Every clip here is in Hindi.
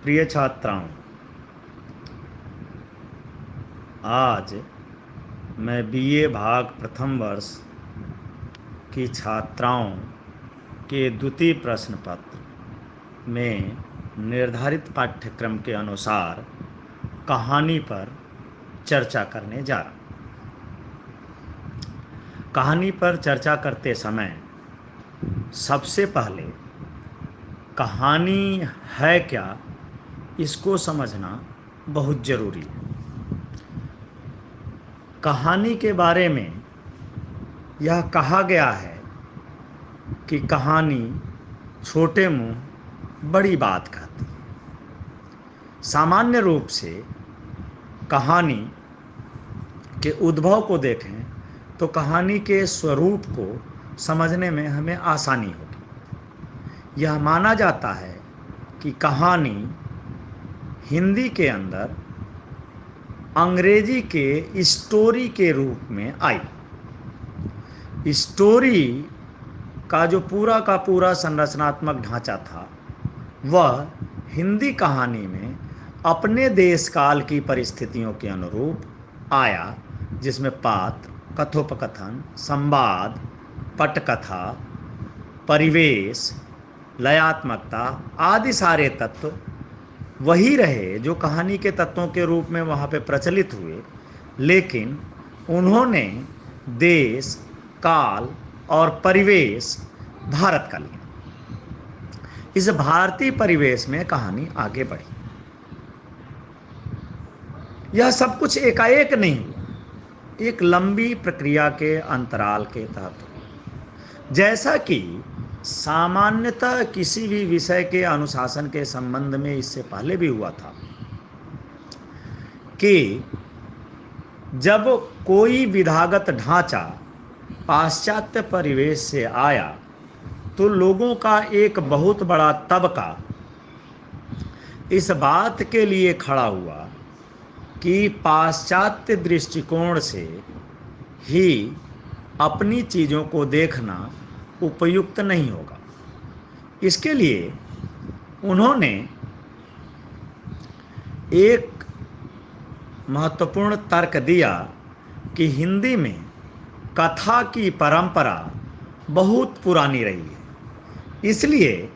प्रिय छात्राओं, आज मैं बीए भाग प्रथम वर्ष की छात्राओं के द्वितीय प्रश्न पत्र में निर्धारित पाठ्यक्रम के अनुसार कहानी पर चर्चा करने जा रहा हूँ। कहानी पर चर्चा करते समय सबसे पहले कहानी है क्या, इसको समझना बहुत ज़रूरी है। कहानी के बारे में यह कहा गया है कि कहानी छोटे मुंह बड़ी बात कहती है। सामान्य रूप से कहानी के उद्भव को देखें तो कहानी के स्वरूप को समझने में हमें आसानी होगी। यह माना जाता है कि कहानी हिंदी के अंदर अंग्रेजी के स्टोरी के रूप में आई। स्टोरी का जो पूरा का पूरा संरचनात्मक ढांचा था वह हिंदी कहानी में अपने देश काल की परिस्थितियों के अनुरूप आया, जिसमें पात्र, कथोपकथन, संवाद, पटकथा, परिवेश, लयात्मकता आदि सारे तत्व वही रहे जो कहानी के तत्वों के रूप में वहाँ पे प्रचलित हुए, लेकिन उन्होंने देश, काल और परिवेश भारत का लिया। इस भारतीय परिवेश में कहानी आगे बढ़ी। यह सब कुछ एकाएक नहीं हुआ, एक लंबी प्रक्रिया के अंतराल के तहत हुआ। जैसा कि सामान्यतः किसी भी विषय के अनुशासन के संबंध में इससे पहले भी हुआ था कि जब कोई विधागत ढांचा पाश्चात्य परिवेश से आया तो लोगों का एक बहुत बड़ा तबका इस बात के लिए खड़ा हुआ कि पाश्चात्य दृष्टिकोण से ही अपनी चीज़ों को देखना उपयुक्त नहीं होगा। इसके लिए उन्होंने एक महत्वपूर्ण तर्क दिया कि हिंदी में कथा की परंपरा बहुत पुरानी रही है, इसलिए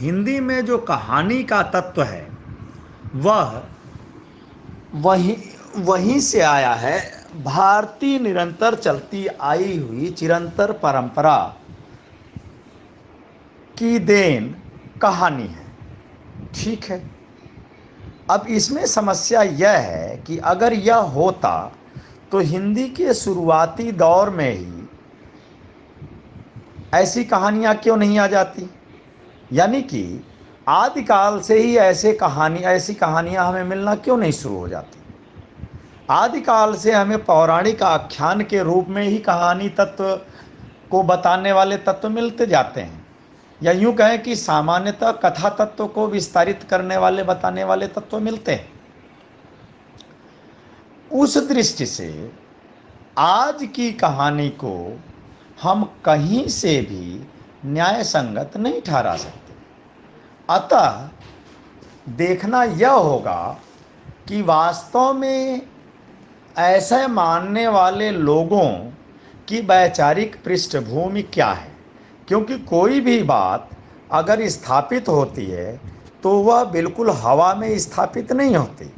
हिंदी में जो कहानी का तत्व है वह वहीं से आया है। भारतीय निरंतर चलती आई हुई चिरंतर परंपरा की देन कहानी है। ठीक है, अब इसमें समस्या यह है कि अगर यह होता तो हिंदी के शुरुआती दौर में ही ऐसी कहानियाँ क्यों नहीं आ जाती, यानी कि आदिकाल से ही ऐसी कहानियाँ हमें मिलना क्यों नहीं शुरू हो जाती। आदिकाल से हमें पौराणिक आख्यान के रूप में ही कहानी तत्व को बताने वाले तत्व मिलते जाते हैं, या यूँ कहें कि सामान्यतः कथा तत्व को विस्तारित करने वाले बताने वाले तत्व मिलते हैं। उस दृष्टि से आज की कहानी को हम कहीं से भी न्याय संगत नहीं ठहरा सकते। अतः देखना यह होगा कि वास्तव में ऐसे मानने वाले लोगों की वैचारिक पृष्ठभूमि क्या है, क्योंकि कोई भी बात अगर स्थापित होती है तो वह बिल्कुल हवा में स्थापित नहीं होती।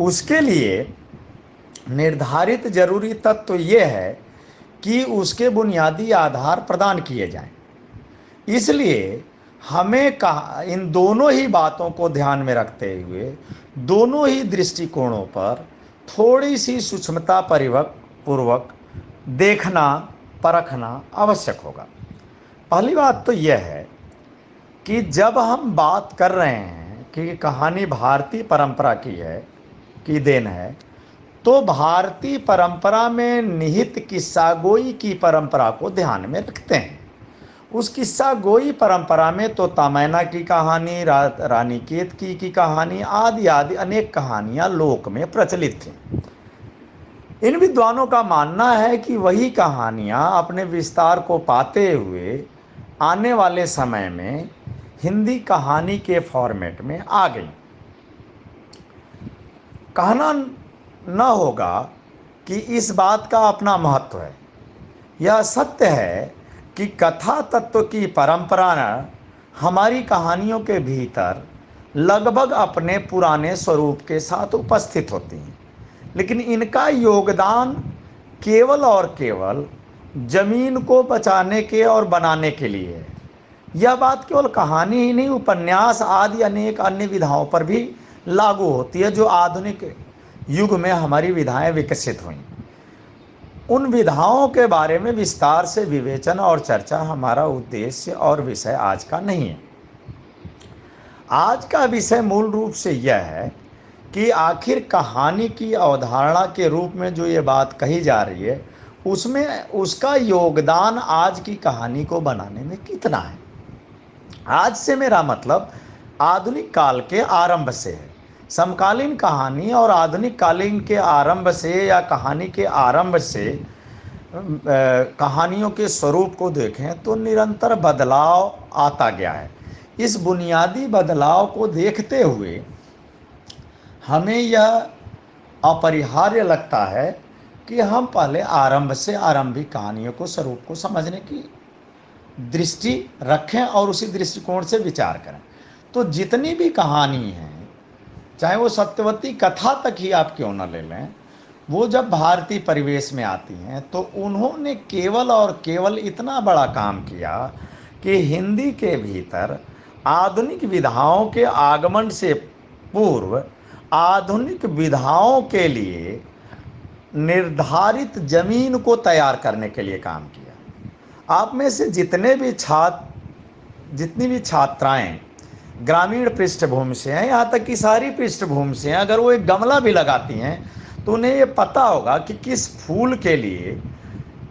उसके लिए निर्धारित जरूरी तत्व ये है कि उसके बुनियादी आधार प्रदान किए जाएं। इसलिए हमें इन दोनों ही बातों को ध्यान में रखते हुए दोनों ही दृष्टिकोणों पर थोड़ी सी सूक्ष्मता पूर्वक देखना परखना आवश्यक होगा। पहली बात तो यह है कि जब हम बात कर रहे हैं कि कहानी भारतीय परंपरा की देन है, तो भारतीय परंपरा में निहित किस्सागोई की परंपरा को ध्यान में रखते हैं। उस किस्सा गोई परंपरा में तो तमैना की कहानी, रानी केतकी की कहानी आदि आदि अनेक कहानियां लोक में प्रचलित थीं। इन विद्वानों का मानना है कि वही कहानियां अपने विस्तार को पाते हुए आने वाले समय में हिंदी कहानी के फॉर्मेट में आ गई। कहना न होगा कि इस बात का अपना महत्व है। यह सत्य है कि कथा तत्व की परंपरा हमारी कहानियों के भीतर लगभग अपने पुराने स्वरूप के साथ उपस्थित होती हैं, लेकिन इनका योगदान केवल और केवल जमीन को बचाने के और बनाने के लिए है। यह बात केवल कहानी ही नहीं, उपन्यास आदि अनेक अन्य विधाओं पर भी लागू होती है जो आधुनिक युग में हमारी विधाएं विकसित हुई। उन विधाओं के बारे में विस्तार से विवेचन और चर्चा हमारा उद्देश्य और विषय आज का नहीं है। आज का विषय मूल रूप से यह है कि आखिर कहानी की अवधारणा के रूप में जो ये बात कही जा रही है, उसमें उसका योगदान आज की कहानी को बनाने में कितना है। आज से मेरा मतलब आधुनिक काल के आरंभ से है। समकालीन कहानी और आधुनिक कालीन के आरंभ से या कहानी के आरंभ से कहानियों के स्वरूप को देखें तो निरंतर बदलाव आता गया है। इस बुनियादी बदलाव को देखते हुए हमें यह अपरिहार्य लगता है कि हम पहले आरंभ से आरंभिक कहानियों को स्वरूप को समझने की दृष्टि रखें और उसी दृष्टिकोण से विचार करें। तो जितनी भी कहानी हैं, चाहे वो सत्यवती कथा तक ही आप क्यों न ले लें, वो जब भारतीय परिवेश में आती हैं तो उन्होंने केवल और केवल इतना बड़ा काम किया कि हिंदी के भीतर आधुनिक विधाओं के आगमन से पूर्व आधुनिक विधाओं के लिए निर्धारित जमीन को तैयार करने के लिए काम किया। आप में से जितनी भी छात्राएं ग्रामीण पृष्ठभूमि से हैं, यहाँ तक कि शहरी पृष्ठभूमि से हैं, अगर वो एक गमला भी लगाती हैं तो उन्हें ये पता होगा कि किस फूल के लिए,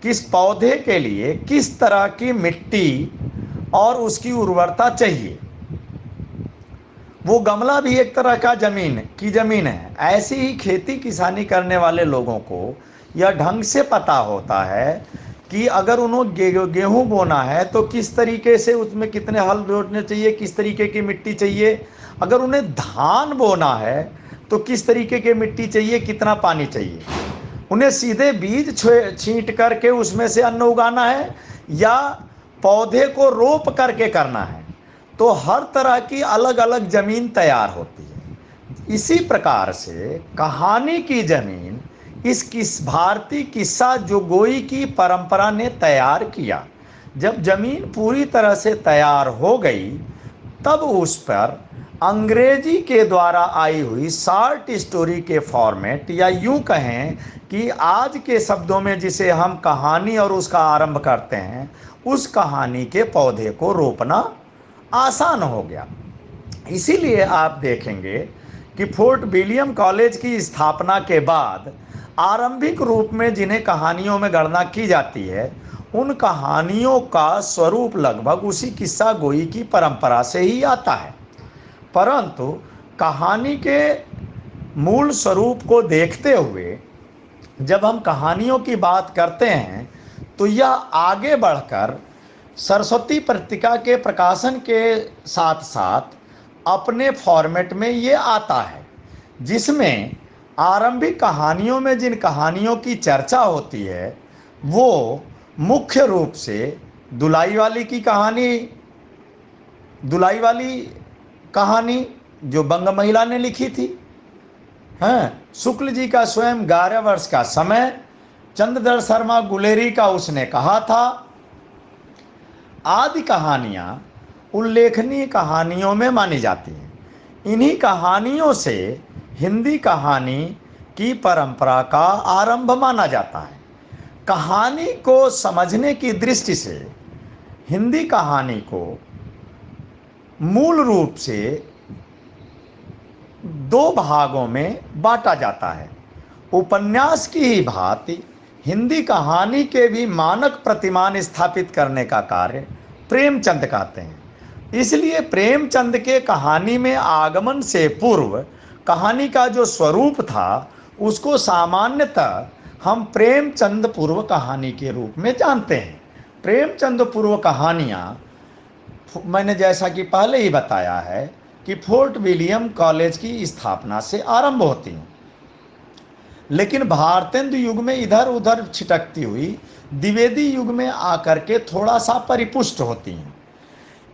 किस पौधे के लिए किस तरह की मिट्टी और उसकी उर्वरता चाहिए। वो गमला भी एक तरह का जमीन है। ऐसी ही खेती किसानी करने वाले लोगों को यह ढंग से पता होता है कि अगर उन्हें गेहूं बोना है तो किस तरीके से उसमें कितने हल जोड़ने चाहिए, किस तरीके की मिट्टी चाहिए। अगर उन्हें धान बोना है तो किस तरीके की मिट्टी चाहिए, कितना पानी चाहिए। उन्हें सीधे बीज छींट करके उसमें से अन्न उगाना है या पौधे को रोप करके करना है, तो हर तरह की अलग अलग जमीन तैयार होती है। इसी प्रकार से कहानी की जमीन इस भारतीय किस्सा जोगोई की परंपरा ने तैयार किया। जब जमीन पूरी तरह से तैयार हो गई तब उस पर अंग्रेजी के द्वारा आई हुई शॉर्ट स्टोरी के फॉर्मेट, या यूं कहें कि आज के शब्दों में जिसे हम कहानी और उसका आरंभ करते हैं, उस कहानी के पौधे को रोपना आसान हो गया। इसीलिए आप देखेंगे कि फोर्ट विलियम कॉलेज की स्थापना के बाद आरंभिक रूप में जिन्हें कहानियों में गणना की जाती है, उन कहानियों का स्वरूप लगभग उसी किस्सा गोई की परंपरा से ही आता है। परंतु कहानी के मूल स्वरूप को देखते हुए जब हम कहानियों की बात करते हैं तो यह आगे बढ़कर सरस्वती पत्रिका के प्रकाशन के साथ साथ अपने फॉर्मेट में ये आता है, जिसमें आरंभिक कहानियों में जिन कहानियों की चर्चा होती है वो मुख्य रूप से दुलाई वाली कहानी जो बंग महिला ने लिखी थी, शुक्ल जी का स्वयं 11 वर्ष का समय, चंद्रधर शर्मा गुलेरी का उसने कहा था, आदि कहानियाँ उल्लेखनीय कहानियों में मानी जाती हैं। इन्हीं कहानियों से हिंदी कहानी की परंपरा का आरंभ माना जाता है। कहानी को समझने की दृष्टि से हिंदी कहानी को मूल रूप से 2 भागों में बांटा जाता है। उपन्यास की ही भांति हिंदी कहानी के भी मानक प्रतिमान स्थापित करने का कार्य प्रेमचंद करते हैं। इसलिए प्रेमचंद के कहानी में आगमन से पूर्व कहानी का जो स्वरूप था उसको सामान्यतः हम प्रेमचंद पूर्व कहानी के रूप में जानते हैं। प्रेमचंद पूर्व कहानियाँ मैंने जैसा कि पहले ही बताया है कि फोर्ट विलियम कॉलेज की स्थापना से आरंभ होती हैं, लेकिन भारतेंदु युग में इधर उधर छिटकती हुई द्विवेदी युग में आकर के थोड़ा सा परिपुष्ट होती हैं।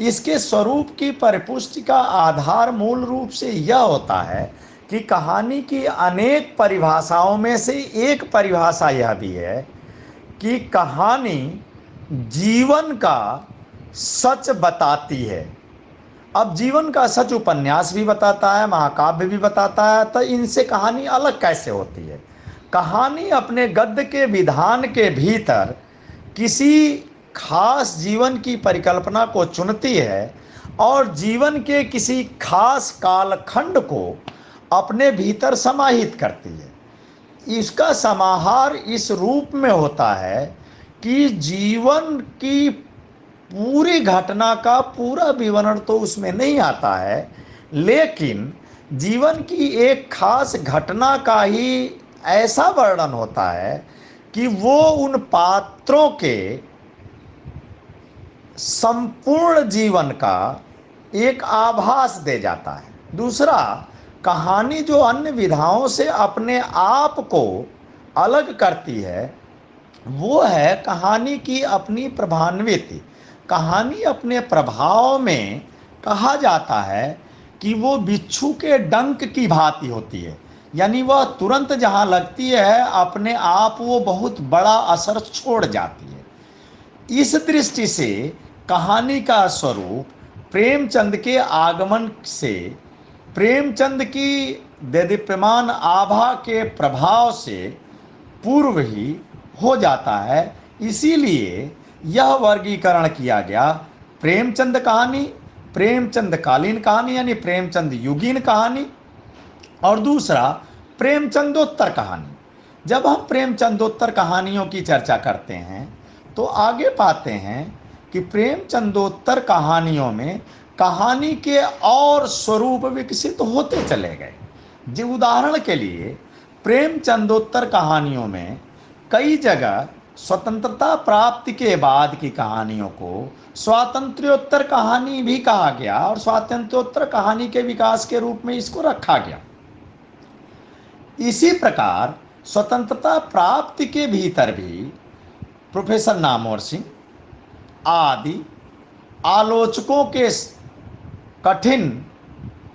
इसके स्वरूप की परिपुष्टि का आधार मूल रूप से यह होता है कि कहानी की अनेक परिभाषाओं में से एक परिभाषा यह भी है कि कहानी जीवन का सच बताती है। अब जीवन का सच उपन्यास भी बताता है, महाकाव्य भी बताता है, तो इनसे कहानी अलग कैसे होती है? कहानी अपने गद्य के विधान के भीतर किसी खास जीवन की परिकल्पना को चुनती है और जीवन के किसी खास कालखंड को अपने भीतर समाहित करती है। इसका समाहार इस रूप में होता है कि जीवन की पूरी घटना का पूरा विवरण तो उसमें नहीं आता है, लेकिन जीवन की एक खास घटना का ही ऐसा वर्णन होता है कि वो उन पात्रों के संपूर्ण जीवन का एक आभास दे जाता है। दूसरा, कहानी जो अन्य विधाओं से अपने आप को अलग करती है वो है कहानी की अपनी प्रभान्विति। कहानी अपने प्रभाव में कहा जाता है कि वो बिच्छू के डंक की भांति होती है, यानी वह तुरंत जहाँ लगती है अपने आप वो बहुत बड़ा असर छोड़ जाती है। इस दृष्टि से कहानी का स्वरूप प्रेमचंद के आगमन से, प्रेमचंद की देदीप्यमान आभा के प्रभाव से पूर्व ही हो जाता है। इसीलिए यह वर्गीकरण किया गया प्रेमचंद कहानी, प्रेमचंद कालीन कहानी यानी प्रेमचंद युगीन कहानी, और दूसरा प्रेमचंदोत्तर कहानी। जब हम प्रेमचंदोत्तर कहानियों की चर्चा करते हैं तो आगे पाते हैं कि प्रेमचंदोत्तर कहानियों में कहानी के और स्वरूप विकसित होते चले गए। जी, उदाहरण के लिए प्रेमचंदोत्तर कहानियों में कई जगह स्वतंत्रता प्राप्ति के बाद की कहानियों को स्वातंत्र्योत्तर कहानी भी कहा गया और स्वातंत्र्योत्तर कहानी के विकास के रूप में इसको रखा गया। इसी प्रकार स्वतंत्रता प्राप्ति के भीतर भी प्रोफेसर नामवर सिंह आदि आलोचकों के कठिन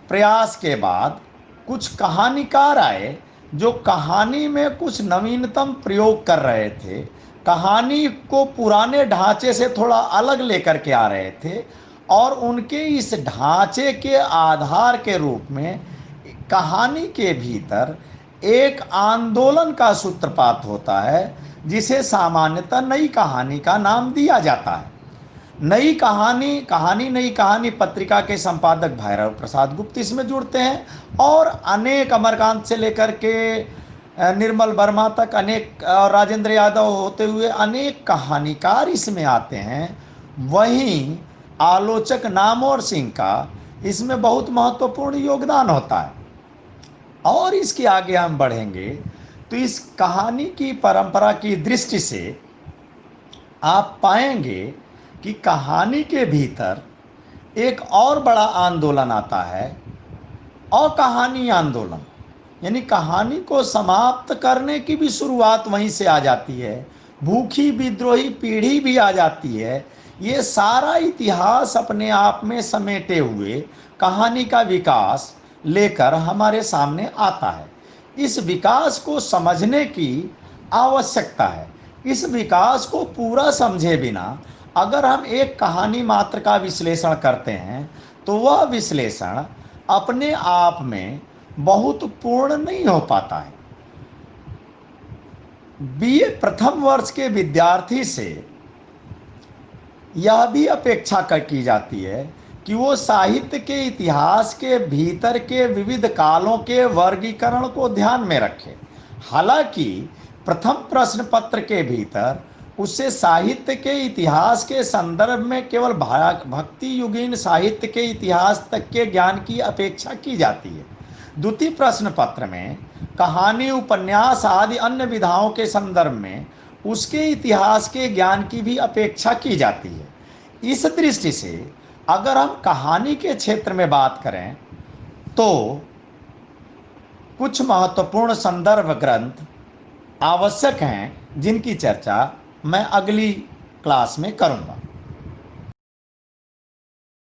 प्रयास के बाद कुछ कहानीकार आए जो कहानी में कुछ नवीनतम प्रयोग कर रहे थे, कहानी को पुराने ढांचे से थोड़ा अलग लेकर के आ रहे थे, और उनके इस ढांचे के आधार के रूप में कहानी के भीतर एक आंदोलन का सूत्रपात होता है जिसे सामान्यतः नई कहानी का नाम दिया जाता है। नई कहानी नई कहानी पत्रिका के संपादक भैरव प्रसाद गुप्त इसमें जुड़ते हैं और अनेक अमरकांत से लेकर के निर्मल वर्मा तक अनेक, राजेंद्र यादव होते हुए अनेक कहानीकार इसमें आते हैं। वहीं आलोचक नामवर सिंह का इसमें बहुत महत्वपूर्ण योगदान होता है। और इसके आगे हम बढ़ेंगे तो इस कहानी की परंपरा की दृष्टि से आप पाएंगे कि कहानी के भीतर एक और बड़ा आंदोलन आता है, अकहानी आंदोलन, यानी कहानी को समाप्त करने की भी शुरुआत वहीं से आ जाती है। भूखी विद्रोही पीढ़ी भी आ जाती है। ये सारा इतिहास अपने आप में समेटे हुए कहानी का विकास लेकर हमारे सामने आता है। इस विकास को समझने की आवश्यकता है। इस विकास को पूरा समझे बिना अगर हम एक कहानी मात्र का विश्लेषण करते हैं तो वह विश्लेषण अपने आप में बहुत पूर्ण नहीं हो पाता है। बीए प्रथम वर्ष के विद्यार्थी से यह भी अपेक्षा की जाती है कि वो साहित्य के इतिहास के भीतर के विविध कालों के वर्गीकरण को ध्यान में रखे। हालांकि प्रथम प्रश्न पत्र के भीतर उससे साहित्य के इतिहास के संदर्भ में केवल भक्ति युगीन साहित्य के इतिहास तक के ज्ञान की अपेक्षा की जाती है। द्वितीय प्रश्न पत्र में कहानी, उपन्यास आदि अन्य विधाओं के संदर्भ में उसके इतिहास के ज्ञान की भी अपेक्षा की जाती है। इस दृष्टि से अगर हम कहानी के क्षेत्र में बात करें तो कुछ महत्वपूर्ण संदर्भ ग्रंथ आवश्यक हैं जिनकी चर्चा मैं अगली क्लास में करूंगा।